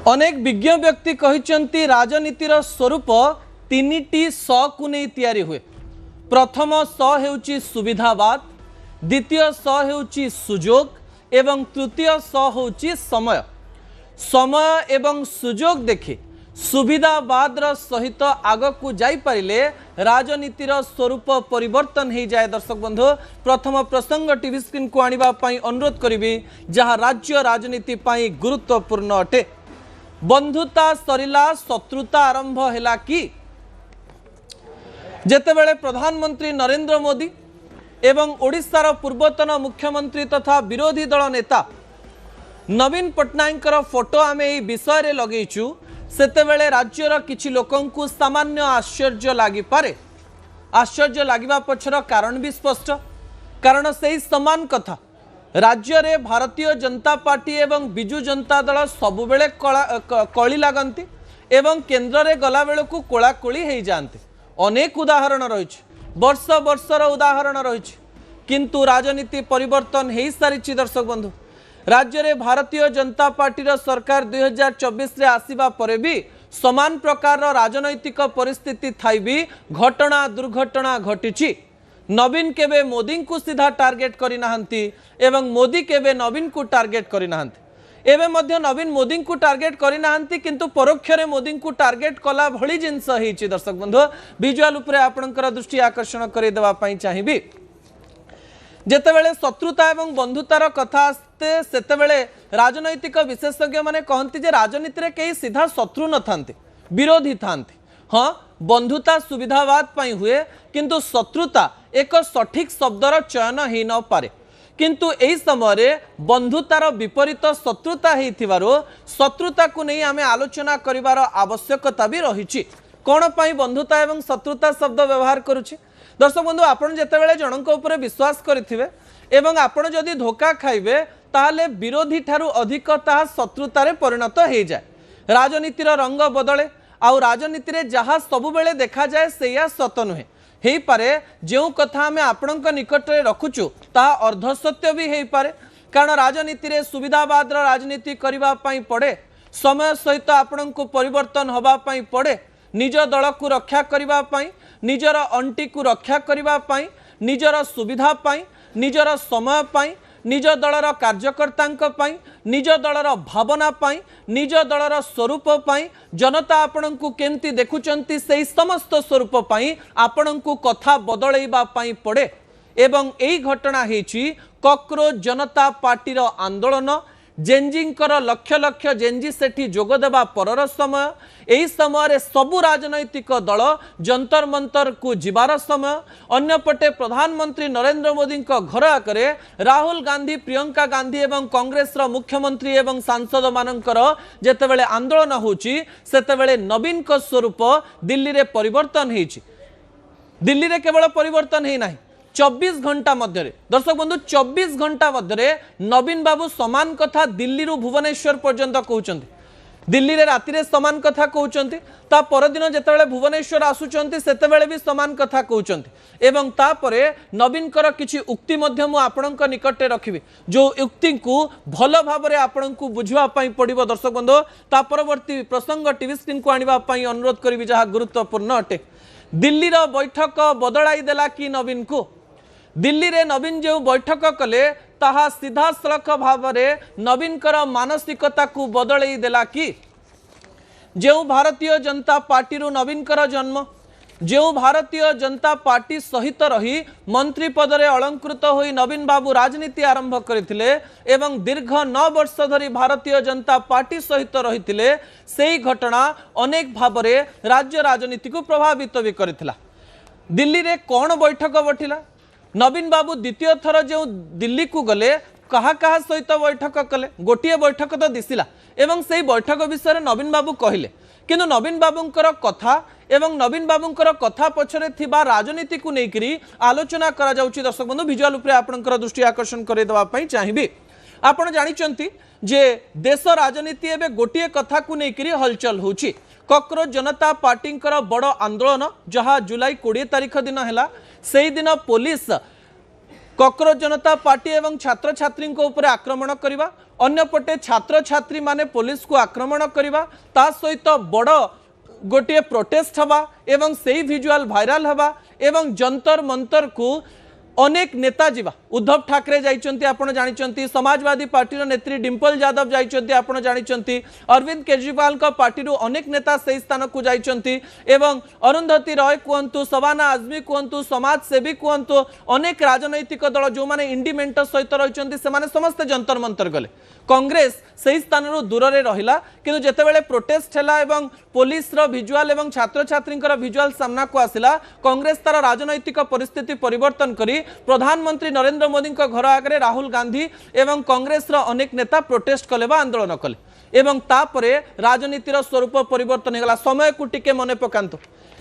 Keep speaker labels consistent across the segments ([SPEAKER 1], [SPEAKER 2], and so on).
[SPEAKER 1] अनेक विज्ञ व्यक्ति कहते राजनीतिर स्वरूप तीन टी स को नहीं तैयारी हुए। प्रथम स हेउची सुविधावाद, द्वितीय स हेउची सुजोग एवं तृतीय स हेउची समय। समय एवं सुजोग देखि सुविधावाद सहित आग को जाई पारिले राजनीतिर स्वरूप परिवर्तन हो जाए। दर्शक बंधु, प्रथम प्रसंग टीवी स्क्रीन को आनिबा पई अनुरोध करिबी जहाँ राज्य राजनीति पई गुरुत्वपूर्ण अटे। बंधुता सरिला शत्रुता आरंभ हैला कि जेतेबेले प्रधानमंत्री नरेंद्र मोदी एवं ओडिशार पूर्वतन मुख्यमंत्री तथा विरोधी दल नेता नवीन पट्टनायक फोटो आम यह विषय रे लगेचु, सेतेबेले राज्यर किछि लोकंकु सामान्य आश्चर्य लागिपारे। आश्चर्य लागिबा पछर कारण भी स्पष्ट, कारण सेही समान कथा राज्य रे भारतीय जनता पार्टी एवं बिजु जनता दल सबुबेले कली लागंती एवं केंद्र रे गला बेलकु कोलाकोली हो जाते। अनेक उदाहरण रही, वर्ष वर्षर उदाहरण रही, किंतु राजनीति परिवर्तन हो सारी। दर्शक बंधु, राज्य रे भारतीय जनता पार्टी सरकार 2024 रे आसीबा परे भी समान प्रकार राजनैतिक परिस्थिति थाई भी घटना दुर्घटना घटिछि। नवीन केबे मोदी को सीधा टार्गेट करि नाहंती एवं मोदी केबे नवीन को टार्गेट करि नाहंती। एवं मध्य नवीन मोदी को टार्गेट करि नाहंती, किंतु परोक्ष रे मोदी को टार्गेट कला भली जिंस हेछि। दर्शक बंधु, विजुअल उपरे आपनकर दृष्टि आकर्षण करि देबा पई चाहिबी। जेतेबेले शत्रुता एवं बंधुतार कथा आस्ते सेतेबेले राजनैतिक विशेषज्ञ माने कहंती जे राजनीति रे केही सीधा शत्रु न थांते, विरोधी थांते। हाँ, बंधुता सुविधावाद पई हुए, किंतु शत्रुता एक सठिक शब्दर चयन हो न पारे। किंतु एही समय बंधुतार विपरीत शत्रुता हेथिबारो शत्रुता को नहीं आमे आलोचना करिवार आवश्यकता भी रही। कौन पाई बंधुता एवं शत्रुता शब्द व्यवहार करुछि? दर्शक बंधु, आपण जेतेबेले जनक उपरे विश्वास करिथिबे एवं आपण जदि धोखा खाइबे ताहले विरोधी ठारू अधिक ताहा शत्रुतारे परिणत हो जाए। राजनीतिर रंग बदले आउ राजनीति रे जहाँ सबुबेले देखा जाए सेया सत नुहे हेई पारे। जो कथा आमे आपणक निकट रे रखुचु ता अर्धसत्य भी हेई पारे, कारण राजनीति रे सुविधावाद राजनीति करिबा पई पड़े। समय सहित आपणक परिवर्तन होबा पई पड़े। निज दल को रक्षा करिबा पई, निजर अंटी को रक्षा करिबा पई, निजर सुविधा पई, निजर समय पई, निज दलर कार्यकर्तांक पई, निज दलर भावना पई, निज दलर स्वरूप पई, जनता आपणंकु केमती देखुचंती सेही समस्त स्वरूप पई आपणंकु कथा बदलैबा पई पड़े। एवं एही घटना हेछि कॉकरोच जनता पार्टीर आंदोलन। जेंजींकर लक्ष लक्ष जेंजी सेठी जोगदेबा परर समय, एही समय सबु राजनैतिक दल जंतर मंतर को जिबार समय। अन्यपटे प्रधानमंत्री नरेंद्र मोदी घर आगे राहुल गांधी, प्रियंका गांधी एवं कांग्रेस मुख्यमंत्री एवं सांसद मानकर जेतेबेले आंदोलन होछि सेतेबेले नवीन को स्वरूप दिल्ली रे परिवर्तन हेछि। दिल्ली रे केवल परिवर्तन हे नाही, 24 घंटा मध्य दर्शक बंधु 24 घंटा मध्य नवीन बाबू समान कथा दिल्ली रु भुवनेश्वर पर्यंत कहउचंती। दिल्ली रे राति रे समान कथा कहउचंती, ता परदिन जेतेबेले भुवनेश्वर आसुचंती सेतेबेले भी समान कथा कहउचंती। एवं ता परे नवीन कर किछि उक्ति मध्य मु आपणक निकटे रखिबी, जो उक्ति को भल भाबरे आपणकु बुझिबा पई पड़िबो। दर्शक बंधु, ता परवर्ती प्रसंग टीवी स्क्रीन को आनिबा पई अनुरोध करिबी जहा गुरुत्वपूर्ण अटे। दिल्ली रो बैठक बदलाई देला कि नवीन को? दिल्ली रे नवीन जो बैठक कले ताहा सीधा सड़क भाव में नवीन कर मानसिकता को बदलई देला कि? जो भारतीय जनता पार्टी रु नवीन कर जन्म, जो भारतीय जनता पार्टी सहित रही मंत्री पद रे अलंकृत होई नवीन बाबू राजनीति आरंभ करथिले एवं दीर्घ 9 वर्ष धरी भारतीय जनता पार्टी सहित रहिथिले, सेही घटना अनेक भाव में राज्य राजनीति को प्रभावित भी करथिला। दिल्ली रे कौन बैठक बठिला? नवीन बाबू द्वितीय थर जो दिल्ली को गले कहा कहा सहित बैठक कले? गोटे बैठक तो दिसिला एवं से बैठक विषय नवीन बाबू कहले, किंतु नवीन बाबूंकर कथा एवं नवीन बाबूंकर कथा पछरे थिबा राजनीति को लेकर आलोचना करा जाउछि। दर्शक बंधु, विजुअल उपरे आपनकर दृष्टि आकर्षण करे देबा पई चाहिबी। आपण जानिचंती जे देश राजनीति एबे गोटे कथा को लेकर हलचल होछि। कॉकरोच जनता पार्टी बड़ आंदोलन जहाँ जुलाई 20 तारिख दिन है, से दिन पुलिस कॉकरोच जनता पार्टी एवं छात्र छात्री उपरे आक्रमण करवा, अन्यपटे छात्र छात्री माने पुलिस को आक्रमण करवा, ता सहित बड़ गोटे प्रोटेस्ट हवा एवं से विजुआल भाइराल हवा एवं जंतर मंतर को अनेक नेता जीवा। उद्धव ठाकरे जाइछन्ती आपण जानिछन्ती, समाजवादी पार्टी नेत्री डिंपल यादव जाइछन्ती आपण जानिछन्ती, अरविंद केजरीवाल का पार्टी अनेक नेता से स्थान को जाइछन्ती एवं अरुंधति रॉय कहतु, शबाना आजमी कहतु, समाजसेवी कहतु, अनेक राजनैतिक दल जो माने इंडिमेंट सहित रहिछन्ती से समस्ते जंतर मंतर गले। कांग्रेस से स्थान दूर रे रहिला, किंतु जेतेबेले प्रोटेस्ट हैला एवं पुलिस रो विजुआल एवं छात्र छात्री विजुआल सामना को आसिला, कांग्रेस तार राजनैतिक परिस्थिति परिवर्तन करी प्रधानमंत्री नरेंद्र मोदी घर आगे राहुल गांधी एवं कांग्रेस रो अनेक नेता प्रोटेस्ट कले बा आंदोलन कले एवं तापरे राजनीतिर स्वरूप परिवर्तन होगा। समय को टिके मने पकांतु,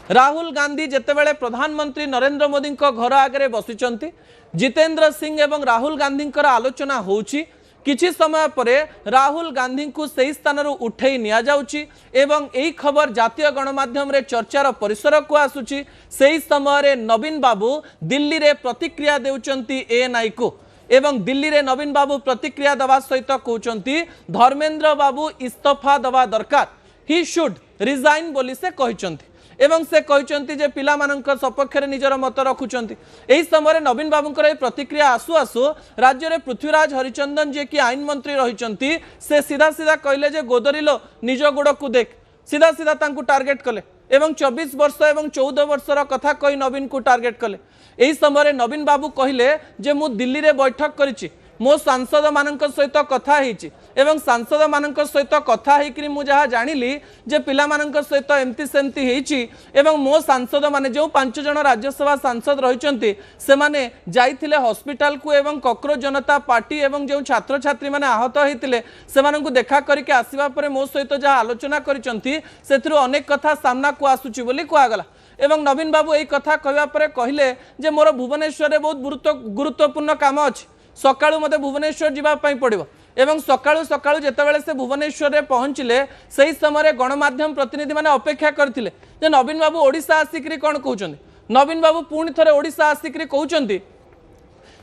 [SPEAKER 1] राहुल गांधी जेतेबेले प्रधानमंत्री नरेंद्र मोदी घर आगे बसिचंती, जितेंद्र सिंह एवं राहुल गांधी आलोचना होउची, किछि समय परे राहुल गांधी को सही स्थान उठे निया जाउची एवं एई खबर जातीय गणमाध्यम रे चर्चार परिसर को आसुची। सही समय नवीन बाबू दिल्ली रे प्रतिक्रिया देउचंती एएनआई को एवं दिल्ली रे नवीन बाबू प्रतिक्रिया दवा सहित कहउचंती धर्मेंद्र बाबू इस्तीफा दवा दरकार, ही शुड रिजाइन बोली से कहउचंती एवं से कहते जे पिला मानक सपक्ष में निजर मत रखुंट। यही समय नवीन बाबूंकर प्रतिक्रिया आसु आसु राज्य में पृथ्वीराज हरिचंदन जी की आईन मंत्री रही से सीधा सीधा कहले जे गोदरिलो निज गोड़ को देख, सीधा सीधा तांकु टार्गेट कले एवं 24 वर्ष एवं 14 वर्षर कथा कही नवीन को टार्गेट कले। यही समय नवीन बाबू कहले जे मु दिल्ली रे बैठक करिछि, मो सांसद मानक सहित कथा होइछि एवं सांसद मानक सहित कथा होइकरी मु जहा जानिली जे पिला मानक सहित एमती सेमती होइछि एवं मो सांसद माने जो 5 जन राज्यसभा सांसद रहिचंती से माने जाइथिले हॉस्पिटल को एवं कॉकरोच जनता पार्टी एवं जो छात्र छात्री माने आहत होइतिले से मानकु देखा करके आसीबा परे मो सहित जहा आलोचना करिचंती सेथिरु अनेक कथा सामना को आसुछि बोली कहगला। एवं नवीन बाबू एई कथा कहबा परे कहिले जे मोर भुवनेश्वर रे बहुत गुरुत्वपूर्ण काम अछि, सकाळु मते भुवनेश्वर जीवा पई पड़िबो एवं सकाळु सकाळु जेतेबेले से भुवनेश्वर रे पहुंचले सही समय गणमाध्यम प्रतिनिधि माने अपेक्षा करथिले जे नवीन बाबू ओडिशा आसिकरी कोन कहउचंदी। नवीन बाबू पुणी थरे ओडिशा आसिकरी कहउचंदी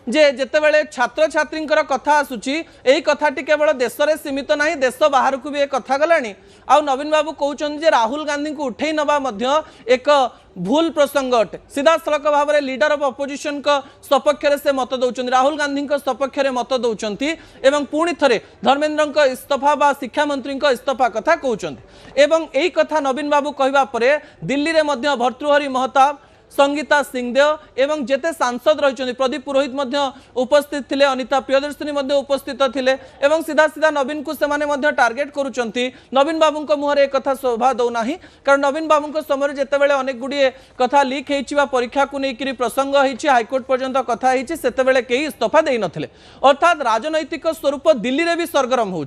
[SPEAKER 1] जे जेतेबेले छात्र छात्री कथा आसुची एई कथाटी केवल देश में सीमित नहीं, देश बाहर को भी एक कथा गलानी। आउ नवीन बाबू कहउचंदी जे राहुल गांधी को उठे नबा मध्य एक भूल प्रसंग अटे। सीधा सड़क भाव में लीडर ऑफ अपोजिशन का सपक्ष से मत दौरान, राहुल गांधी सपक्ष में मत दौरान एवं पुणी थे धर्मेंद्र इस्तीफा बा शिक्षा मंत्री इस्तीफा कथा कहउचंदी। एवं यही कथा नवीन बाबू कहबा परे दिल्ली रे मध्य भर्तृहरि महताब, संगीता सिंहदेव एवं जेते सांसद रही प्रदीप पुरोहित उपस्थित थे, अनिता प्रियदर्शिनी उपस्थित थे एवं सीधा सीधा नवीन को से टार्गेट करुँच। नवीन बाबू मुहर एक कथा शोभा दौना, कारण नवीन बाबू समय जितेबाला अनेक गुड़िए कथा लीक हो परीक्षा को लेकर प्रसंग होती हाइकोर्ट पर्यंत कथा होते कई इस्तीफा दे नथिले, अर्थात राजनैतिक स्वरूप दिल्ली में भी सरगरम हो।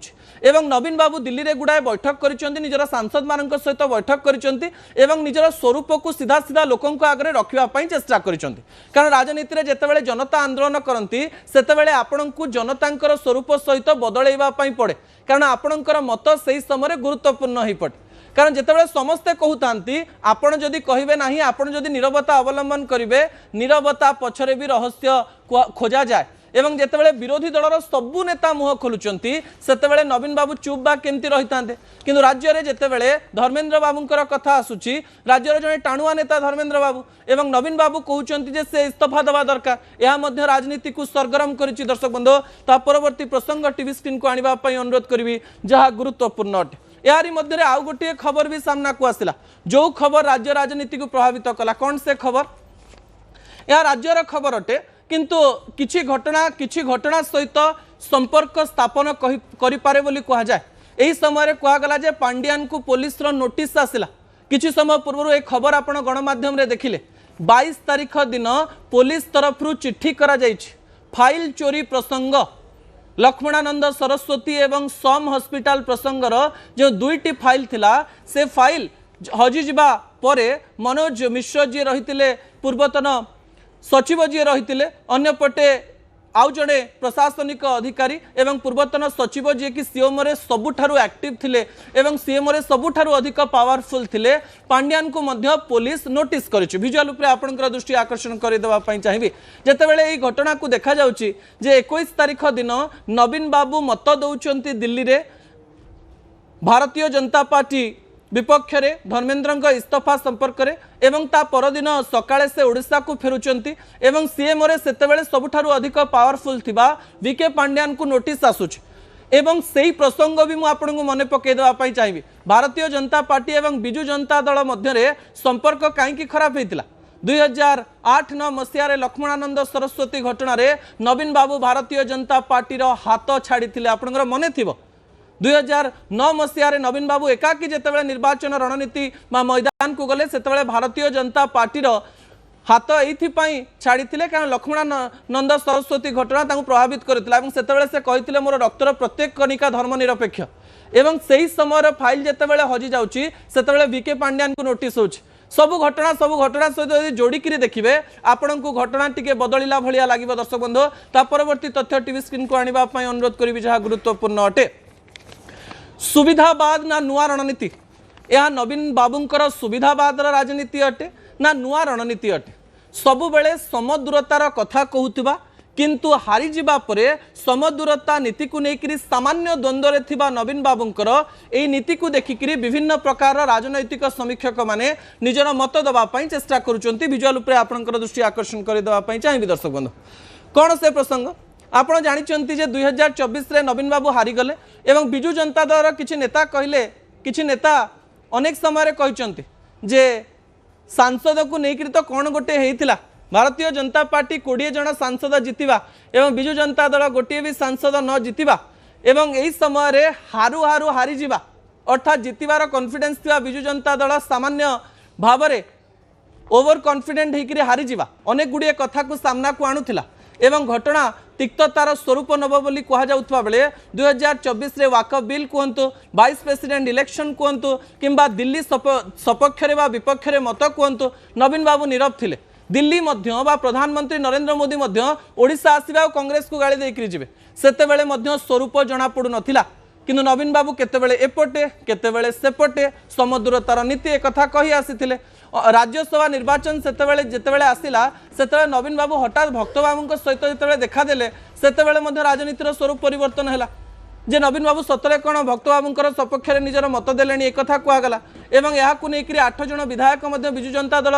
[SPEAKER 1] नवीन बाबू दिल्ली में गुड़ाए बैठक कर निजर सांसद मान सहित बैठक कर निजर स्वरूप को सीधा सीधा लोकों आगे रखापी चेष्टा करिसेंती। कारण राजनीति में जितेबाला जनता आंदोलन करती सेतेबाला आपण को जनता स्वरूप सहित बदलैवा पड़े, कारण आपणकर मत से समय गुरुत्वपूर्ण हो पड़े। कारण जितेबाला समस्ते कहते आपण जदि कहे ना, आपण जदि नीरवता अवलंबन करेंगे, नीरवता पछरे भी रहस्य खोजा जाए एवं जितेबाला विरोधी दलर सबू नेता मुह खोलुंट से नवीन बाबू चुप बा केमती रही था। किंतु राज्य में जितेबाला धर्मेंद्र बाबूंकर कथा आसूची, राज्यर जड़े टाणुआ नेता धर्मेंद्र बाबू एवं नवीन बाबू कहते से इस्तीफा देवा दरकार, यह राजनीति को सरगरम करिछि। दर्शक बंधु ता परवर्ती प्रसंग टीवी स्क्रीन को आनिबा पई अनुरोध करी जहाँ गुरुत्वपूर्ण अटे। यारी मध्य आउ गोटे खबर भी सामना को आसिला, जो खबर राज्य राजनीति को प्रभावित कला। कौन से खबर? यह राज्यर खबर अटे, किंतु किछि घटना सहित संपर्क स्थापन करिपारे बोली कहा जाए। एही समय कहगला जे पांड्यान को पुलिस रो नोटिस आसिला। किछि समय पूर्व एक खबर आपण गणमाध्यम रे देखिले, 22 तारिख दिन पुलिस तरफ चिट्ठी करा जाइछि। फाइल चोरी प्रसंग, लक्ष्मणानंद सरस्वती एवं सम हॉस्पिटल प्रसंगर जो 2टी फाइल थिला, से फाइल हजि जिबा परे मनोज मिश्र जी रहितिले, पूर्वतन सचिव जी रहितिले, अन्यपटे आउ जड़े प्रशासनिक अधिकारी एवं पूर्वतन सचिव जी कि सीएम रे सबुठारु एक्टिव थिले एवं सीएम रे सबुठारु अधिक पावरफुल थिले पांड्यान को मध्य पुलिस नोटिस करिछि। विजुअल उपरे आपनकर दृष्टि आकर्षण करि देबा पई चाहिबी जेतेबेले एई घटना को देखा जाउछि जे 21 तारिख दिन नवीन बाबू मत दउचंती दिल्ली रे भारतीय जनता पार्टी विपक्ष रे धर्मेंद्र इस्तफा संपर्क रे एवं ता परदिन सकाळे से ओडिशा को फेरुचंती एवं सीएम रे सेतेबेले सबुठारु अधिक पावरफुल थिबा वीके पांड्यान को नोटिस आसुछ एवं सेही प्रसंग भी मु आपनको मने पकई देबा पई चाहिबी। भारतीय जनता पार्टी एवं बिजु जनता दल मध्य रे संपर्क काहेकि खराब हेतिला 2008-9 मसीह रे लक्ष्मणानंद सरस्वती घटना रे नवीन बाबू भारतीय जनता पार्टी रो हाथ छाड़ी थिले आपनकर मने थिबो। 2009 मसीह नवीन बाबू एकाकी जेतेबेले निर्वाचन रणनीति मैदान को गले सेतेबेले भारतीय जनता पार्टी हाथ एइथिपाई छाड़ीथिले कारण लक्ष्मणानंद सरस्वती घटना तांको प्रभावित करथिला एवं सेतेबेले से कहिथिले मोर रक्तर प्रत्येक कणिका धर्मनिरपेक्ष एवं सेही समय फाइल जेतेबेले हजि जाउची सेतेबेले वीके पांड्यान को नोटिस होउची। सबु घटना सहित यदि जोड़िकी देखिए आपण को घटना टिके बदलिला भलिया लागिबो। दर्शक बंधु ता परवर्ती तथ्य टीवी स्क्रीन को आनिबा पई अनुरोध करिबि जहा गुरुत्वपूर्ण अटे। सुविधावाद ना नुआ रणनीति यह नवीन बाबूंकर सुविधावाद राजनीति अटे ना नुआ रणनीति अटे। सबु बेले समदूरतार कथा कहूथिबा किंतु हारी जिबा परे समदूरता नीति को लेकर सामान्य द्वंद्व थिबा नवीन बाबूंकर एई नीति को देखिकरी विभिन्न प्रकार राजनैतिक समीक्षक माने निजर मत दबा पई चेष्टा करूचंती। विजुअल उपरे आपनकर दृष्टि आकर्षण करि दबा पई चाहिबी। दर्शक बंधु कोन से प्रसंग आपण जानिचंती जे 2024 रे नवीन बाबू हारी गले एवं बिजु जनता दल किछि नेता कहले किछि नेता अनेक समय रे कहिचंती जे सांसद को नेकरी तो कोन गोटे हेइतिला भारतीय जनता पार्टी 20 जन सांसद जितिबा एवं बिजु जनता दल गोटे भी सांसद न जितिबा एवं एई समय रे हारु हारु हारी जिबा अर्थात जितिबार कॉन्फिडेंस थिबा बिजु जनता दल सामान्य भावरे ओवर कॉन्फिडेंट हेकरी हारी जिबा अनेक गुडिये कथा को सामना को आणुथिला एवं घटना तिक्ततार स्वरूप नब बोली कहा जाउथबा बेले 2024 रे वाकफ बिल कहंतु वाइस प्रेसिडेंट इलेक्शन कहंतु किंबा दिल्ली सपक्ष रे बा विपक्ष रे मत कहंतु नवीन बाबू नीरव थिले। दिल्ली मध्य बा प्रधानमंत्री नरेंद्र मोदी मध्य ओडिशा आसीबा कांग्रेस को गाली देकरी जिवे सेतेबेले मध्य स्वरूप जणा पडु नथिला किंतु नवीन बाबू केतेबेले एपटे केतेबेले सेपटे समदूरतार नीति एक कथा कहि आसीथिले। राज्यसभा निर्वाचन सेतेबेले जेतेबेले आसिला सेतेबेले नवीन बाबू हठात भक्त बाबूंक सहित जेतेबेले देखा देले सेतेबेले मध्य राजनीतिर स्वरूप परिवर्तन हैला जे नवीन बाबू सतरे कोन भक्त बाबूंकर सपक्ष रे निजर मत देलेनी एक कथा कुआगला एवं याकु नेकरी 8 जन विधायक मध्य बिजु जनता दल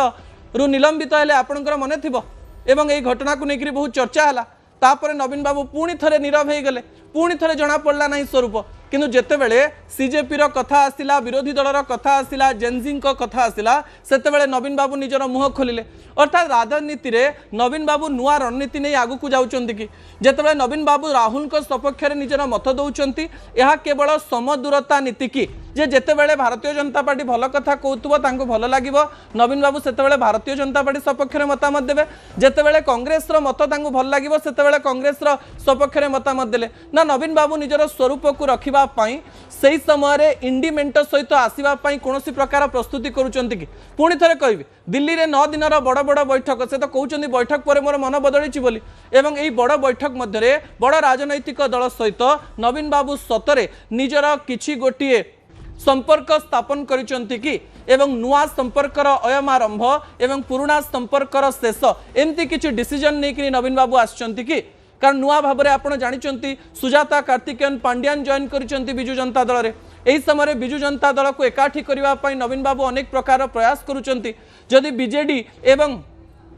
[SPEAKER 1] रु निलंबित हेले आपनकर मने थिबो एवं एई घटना को नेकरी बहुत चर्चा हैला। तापर नवीन बाबू पुणी थरे नीरव हो गले पुणी थरे जना पड़ला नहीं स्वरूप किंतु जेतेबेले सीजेपी रो कथा आसिला विरोधी दलर कथा आसिला जेनजी को कथा आसिला सेतेबेले नवीन बाबू निजर मुह खोलिले अर्थात राजनीति रे नवीन बाबू नुआ रणनीति नहीं आगु को जाउचंती कि जेतेबेले नवीन बाबू राहुल को सपक्ष रे निजर मत दउचंती यह केवल समदूरता नीति की जे जेतेबेले भारतीय जनता पार्टी भल कथा कहउतबो तांको भल लागिबो नवीन बाबू सेतेबेले भारतीय जनता पार्टी सपक्ष रे मतामत देबे जेतेबेले कांग्रेस रो मत तांको भल लागिबो सेतेबेले कांग्रेस रो सपक्ष रे मतामत देले ना नवीन बाबू निजर स्वरूप को रखिबा पई सेही समय रे इंडिमेंट सहित आसीबा पई कोनोसी प्रकार प्रस्तुति करूचंती कि पुणी थरे कहबी दिल्ली रे 9 दिन रो बड़ बड़ बैठक से तो कहउचंती बैठक पर मोर मन बदलिछि बोली एवं एई बड़ बैठक मध्य रे बड़ राजनैतिक दल सहित नवीन बाबू सतरे निजर किछि गोटिए संपर्क स्थापन करिसंती कि एवं नुआ संपर्कर अयम आरंभ एवं पुराना संपर्कर शेष एमती किछि डिसीजन नेकरी नवीन बाबू आछंती कि कारण नुआ भाव में आपड़ जानी सुजाता कार्तिकेयन पांड्यान जॉइन करिसंती बिजु जनता दल रे एही समय बिजु जनता दल को एकाठी करने नवीन बाबू अनेक प्रकार प्रयास करुचंती जदि बीजेडी एवं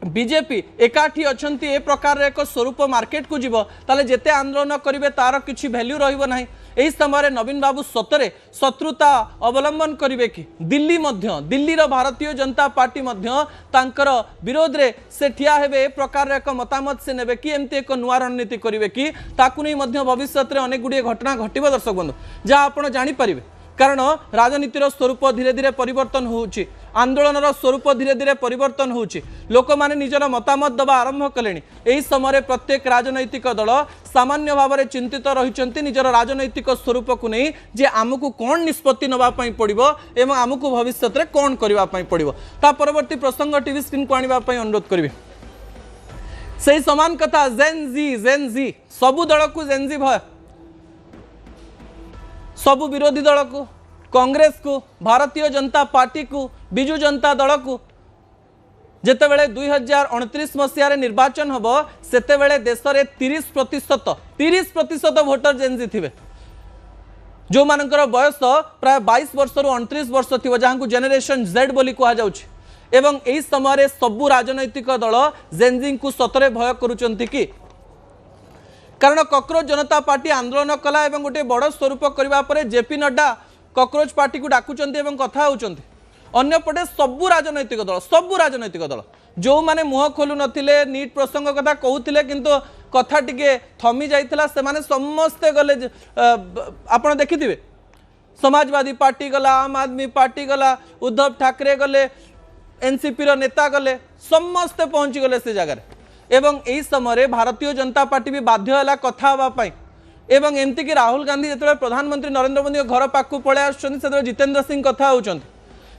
[SPEAKER 1] बीजेपी एकाठी अछंती ए प्रकार एक स्वरूप मार्केट को जीव ताले जेते आंदोलन करिवे तार किछि वैल्यू रहिबो नाही। एही समय नवीन बाबू सतरे शत्रुता अवलंबन करिवे कि दिल्ली मध्य दिल्लीर भारतीय जनता पार्टी मध्य तांकर विरोध रे से ठिया हेबे ए प्रकार एक मतामत से नेबे कि एमती एक नुआ रणनीति करिवे कि ताकु नै मध्य भविष्य रे अनेक गुडी घटना घटिबो। दर्शक बंधु जहाँ आपण जानि परिबे कारण राजनीतिर स्वरूप धीरे धीरे परिवर्तन होउची आंदोलन स्वरूप धीरे धीरे परिवर्तन होउची लोक माने निजर मतामत दबा आरंभ कलेनी। एही समय प्रत्येक राजनैतिक दल सामान्य भाव में चिंतित रहिचंती निजर राजनैतिक स्वरूप को नहीं जे आमको कौन निष्पत्ति नबा पई पड़िबो एवं आमको भविष्य रे कौन करबा पई पड़िबो ता परवर्ती प्रसंग टीवी स्क्रीन को आनिबा पई अनुरोध करिवे। से समान कथा जेन जी सबु दल को जेन जी भय सबु विरोधी दल को कांग्रेस को भारतीय जनता पार्टी को बिजु जनता दल को जितेबले 2029 मसीह निर्वाचन हम से देश में 30% भोटर जेनजी थे जो मानकर बयस प्राय 22 वर्ष रु 29 वर्ष थी जहाँ जेनेरेशन जेड बोली कहुच्छे एवं यही समय सबु राजनैतिक दल जेनजी को सतरे भय करुँच कि कारण कॉकरोच जनता पार्टी आंदोलन कला एवं गोटे बड़ स्वरूप करने जेपी नड्डा कॉकरोच पार्टी को डाकुंट कथा होती अन्यपटे सबु राजनैतिक दल जो माने मुह खोलु नथिले नीट प्रसंग कथा कहूथिले किंतु कथा टिके थमी जाइथिला से माने समस्ते गले आपण देखिथिबे समाजवादी पार्टी गला आम आदमी पार्टी गला उद्धव ठाकरे गले एनसीपी रो नेता गले समस्ते पहुंची गले से जगह एवं एही समय भारतीय जनता पार्टी भी बाध्य होला कथा हवा पई एवं एमती कि राहुल गांधी जेतबे प्रधानमंत्री नरेंद्र मोदी घर पाखु पळे आछन से जितेंद्र सिंह कथा होउछन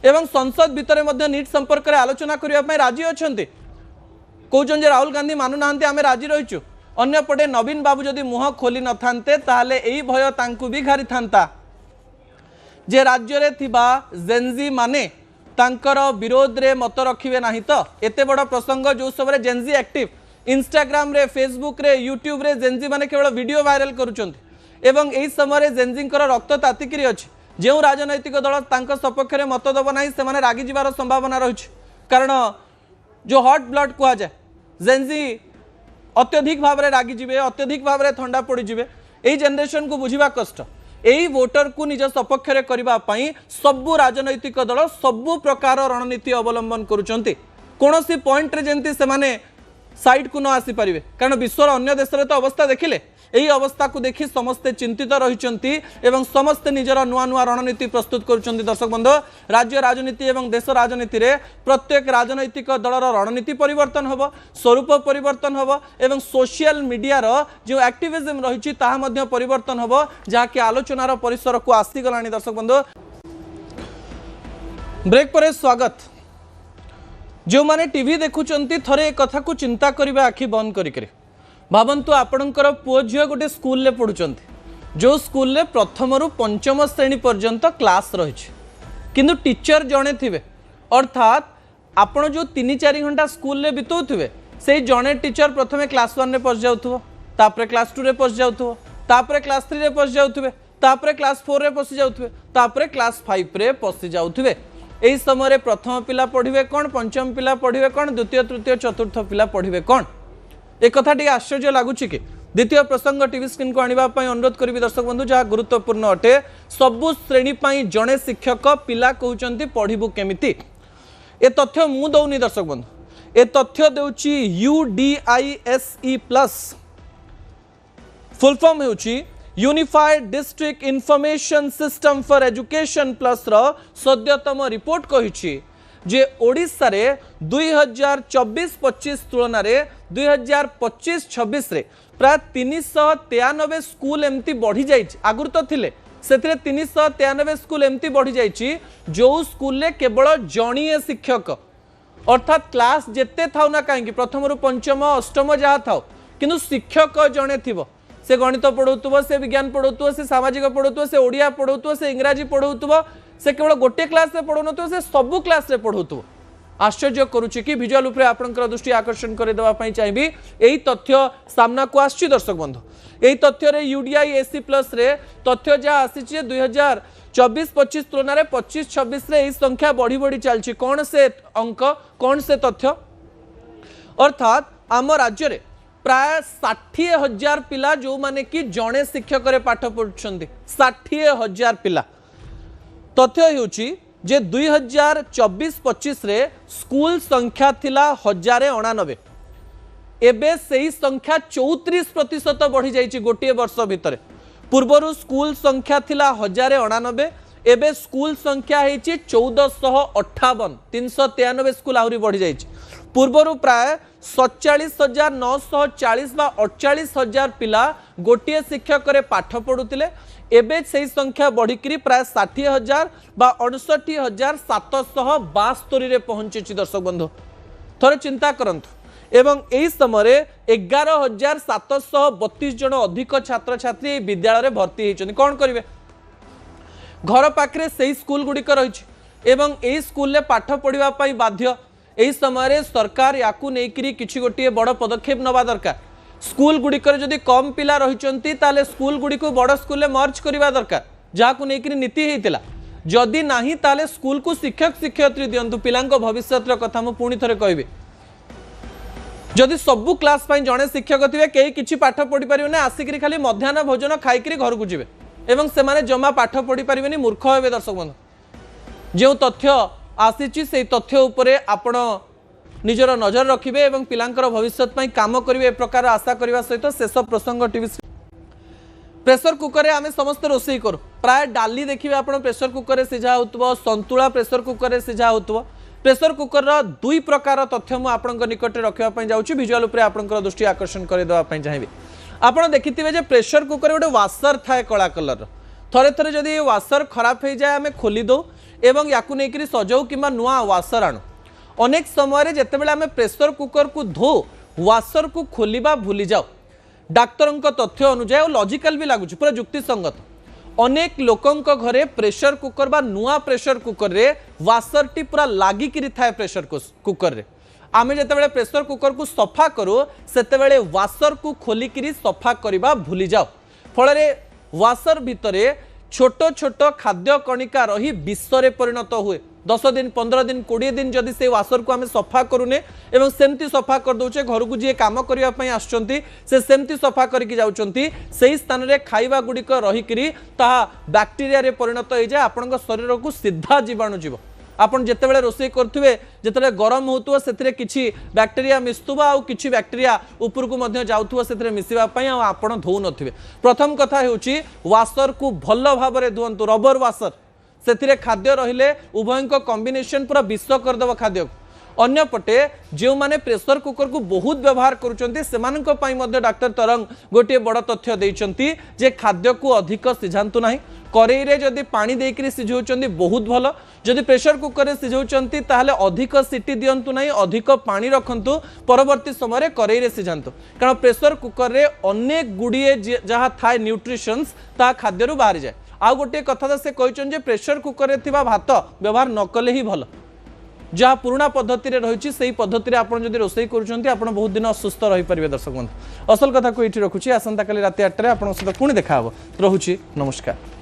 [SPEAKER 1] एवं संसद भितर नीट संपर्क में आलोचना करने राजी अच्छा कहते राहुल गांधी मानुना आम राजी रहीचु अन्यपटे नवीन बाबू जदि मुह खोली न थांते ताहले एही भय तांकु भी घारी थांता जे राज्य रे थिबा जेनजी माने तांकर विरोध रे मत रखिबे नाही तो एते बड़ प्रसंग जो सब जेनजी एक्टिव इंस्टाग्राम रे फेसबुक रे यूट्यूब रे जेनजी माने केवल वीडियो वायरल करूछंती एवं एही समय जेनजींकर रक्त तातिकिरी अछि जो राजनैतिक दल तांको सपक्ष में मत दब ना से रागी जीवार संभावना रही कारण जो हॉट ब्लड कह जाए जेनजी अत्यधिक भाव में रागी जीवे अत्यधिक भाव में ठंडा पड़ जाए यही जेनेरेशन को बुझा कष्ट यही वोटर को निज सपक्ष में करने सबू राजनैतिक दल सबू प्रकार रणनीति अवलंबन करुँच कौन सी पॉइंट रे जंती से माने साइड को न आसी पारे कारण विश्वर अन्य देश में तो अवस्था देखिले यही अवस्था को देखि समस्ते चिंतित रही एवं समस्ते निजर नुआ नुआ रणनीति प्रस्तुत करुँच दर्शक बंधु राज्य राजनीति एवं देश राजनीति रे प्रत्येक राजनैतिक दलर रणनीति परिवर्तन होब स्वरूप परिवर्तन होब एवं सोशल मीडिया जो एक्टिविज्म रही परिवर्तन होब जहाँकि आलोचनार परिसर को आसीगला दर्शक बंधु ब्रेक पर स्वागत जो माने टीवी देखुचंती थरे एक कथा को चिंता करिबा आखि बंद करिकरे भावंतु आपणकर पुओ झियो गोटे स्कूल ले पढ़ुचंती जो स्कूल ले प्रथम रु पंचम श्रेणी पर्यंत क्लास रही किंतु टीचर जड़े थे अर्थात आपण जो 3-4 घंटा स्कूल ले बिताउथिबे से जड़े टीचर प्रथमे क्लास 1 रे पहुंच जाउथबो तापरे क्लास 2 रे पहुंच जाउथबो तापरे क्लास 3 रे पहुंच जाउथबे तापरे क्लास 4 रे पहुंच जाउथबे तापरे क्लास 5 रे पहुंच जाउथबे एही समय प्रथम पिला पढ़िबे कोन पंचम पिला पढ़िबे कोन द्वितीय तृतीय चतुर्थ पिला पढ़िबे कोन एक कथा टी आश्चर्य लगुच कि द्वितीय प्रसंग टीवी स्क्रीन को आने अनुरोध करी दर्शक बंधु जहाँ गुरुत्वपूर्ण अटे सबु श्रेणी जड़े शिक्षक पिला कहते पढ़ू केमिति ए तथ्य मु दौनी दर्शक बंधु ए तथ्य देउची UDISE+ फुल फॉर्म होउची unified district information system for education plus सद्यतम रिपोर्ट कही जे ओडिशा रे 2024-25 तुलन में 2025-26 रे प्राय 393 स्कूल एमती बढ़ी जाइए आगुर तो थिले से 393 स्कूल एमती बढ़ी जाइए जो स्कूल रे केवल जणीय शिक्षक अर्थात क्लास जेते थाउ ना कहीं प्रथम रु पंचम अष्टम जहाँ थाउ किंतु शिक्षक जड़े थी से गणित पढ़ाऊब से विज्ञान पढ़ाऊब से सामाजिक पढ़ाऊब से ओडिया पढ़ाऊब से इंग्राजी पढ़ाऊब से केवल गोटे क्लास रे पढ़ाऊ न से सबु क्लास रे पढ़ाऊब आश्चर्य करुच्ची कि विजुअल उपरे आपनकर दृष्टि आकर्षण कर देवा पई चाहिबी एही तथ्य सामना को आछि दर्शक बंधु एही तथ्य रे UDISE+ रे तथ्य जा आछि 2024-25 तुलना रे 25-26 रे एही संख्या बढ़ी बढ़ी चलछि कोन से अंक कोन से तथ्य अर्थात आम राज्य रे प्राय 60,000 पिला जो माने कि जड़े शिक्षक रे पाठ पढ़ुछंती 60,000 पिला तथ्य होउची जे 2024-25 रे स्कूल संख्या थिला 1099 एबे सही संख्या 34% बढ़ी जाइए गोटे वर्ष भितर पूर्वर स्कूल संख्या थिला 1099 एबे स्कूल संख्या है 1458 393 स्कूल आहरी बढ़ी जाइए पूर्वर प्राय 47,940 बा 48,000 पिला गोटे शिक्षक रे पाठ पढ़ुतिले एबे से संख्या बढ़िकी प्राय 60,000 बा 59,772 रे पहुंची दर्शक बंधु थोड़े चिंता करंतु एवं यही समय 11,732 जन अधिक छात्र छात्री विद्यालय में भर्ती होती कौन करेंगे घर पाखे से स्कूल गुड़िक रही एवं यही स्कूल में पाठ पढ़ाई बाध्य यही समय सरकार या किसी गोटे बड़ पदक्षेप नवा दरकार स्कूल गुड़िकर जदि कम पिला रही स्कूल गुड़ी को बड़ स्कूल में मर्ज करवा दरकार जहाँ लेकिन नीति होता जदि नहीं ताले स्कूल को शिक्षक शिक्षयित्री दिंतु पिला भविष्य कथा मुझे पुणी थे कहबी जदि सबू क्लास जड़े शिक्षक थे कई किसी पाठ पढ़ी पारे आसिक खाली मध्याह्न भोजन खाई घर को जी एवं से जमा पाठ पढ़ी पारे मूर्ख हे दर्शक बंधु जो तथ्य आसी से तथ्य उपरे आपण निजर नजर रखिए और पिलांकर भविष्य काम करेंगे ए प्रकार आशा करने सहित शेष प्रसंग टीवी प्रेसर कुकर में आम समस्त रोषे करूँ प्राय डाली देखिए आप प्रेसर कुकर सिझा हो संतुला प्रेसर कुकर सिझा हो प्रेसर कुकर दुई प्रकार तथ्य मुझे निकट रखापी जाऊँगी विजुआल आपंकर दृष्टि आकर्षण करदेवाई चाहिए आपड़ देखिए प्रेसर कुकर गोटे वासर थाए कला कलर थे थे जदि वासर खराब हो जाए आम खोली दो एवं या सजाऊ कि नुआ वासर आणु अनेक समय जितेबाला आम प्रेसर कुकर को धो वासर को खोलिबा भूली जाओ डाक्तर तथ्य अनुसार और लॉजिकल भी लगुच पूरा युक्तिसंगत अनेक लोकंक घरे प्रेसर कुकर बा नुआ प्रेसर कुकर रे वासर टी पूरा लागिकी थाए प्रेसर कुकर रे आम जिते प्रेसर कुकर को सफा करूँ से वासर को खोलिकी सफा करवा भूली जाओ फल वासर भितर छोट छोट खाद्य कणिका रही विषरे परिणत हुए 10 दिन 15 दिन 20 दिन जदि से वासर को आम सफा करूने एवं सेमती सफा कर दौचे घर को जी काम करने आसुँच से सेमती सफा करके जाउछंती सही स्थान रे खाइबा गुड़िक रहीकि बैक्टेरिया रे परिणत हो जाए आपण शरीर को सीधा जीवाणु जीव आपन जितेबाला रोषे करुवे जिते गरम होतुव से किसी बैक्टेरिया मिसुव आउ कि बैक्टेरिया उपरकू जाऊँ से मिसवाई आपण धो नथिबे प्रथम कथा होची वासर को भल भाव में धुवंतु रबर वासर से खाद्य रहिले उभय कॉम्बिनेशन पूरा विष करदेव खाद्य अन्यपटे जो माने प्रेसर कुकर को बहुत व्यवहार करुँचे डाक्तर तरंग गोटे बड़ तथ्य देइचंती जे खाद्य को अधिक सिझातु ना करेई रे जदि पानी देकरी सिझाउछंती बहुत भल जदि प्रेसर कुकर रे सिझाउछंती ताहले अधिक सीटी दियंतु नहीं अधिक पानी रखंतु परवर्ती समय करेई रे सिझांतु कारण प्रेसर कुकर रे अनेक गुड़िए जहाँ थाए न्यूट्रिशंस ता खाद्य बाहर जाए आउ गोटे कथा से कहते प्रेसर कुकर रे भात व्यवहार न कले ही भल जहाँ पुराना पद्धति रही से पद्धति आप रोषे कर बहुत दिन असुस्थ रही पारे दर्शक बंधु असल कथा को ये रखुच्छी आसंता काली राति 8 सहित पुणी देखा रोचे नमस्कार।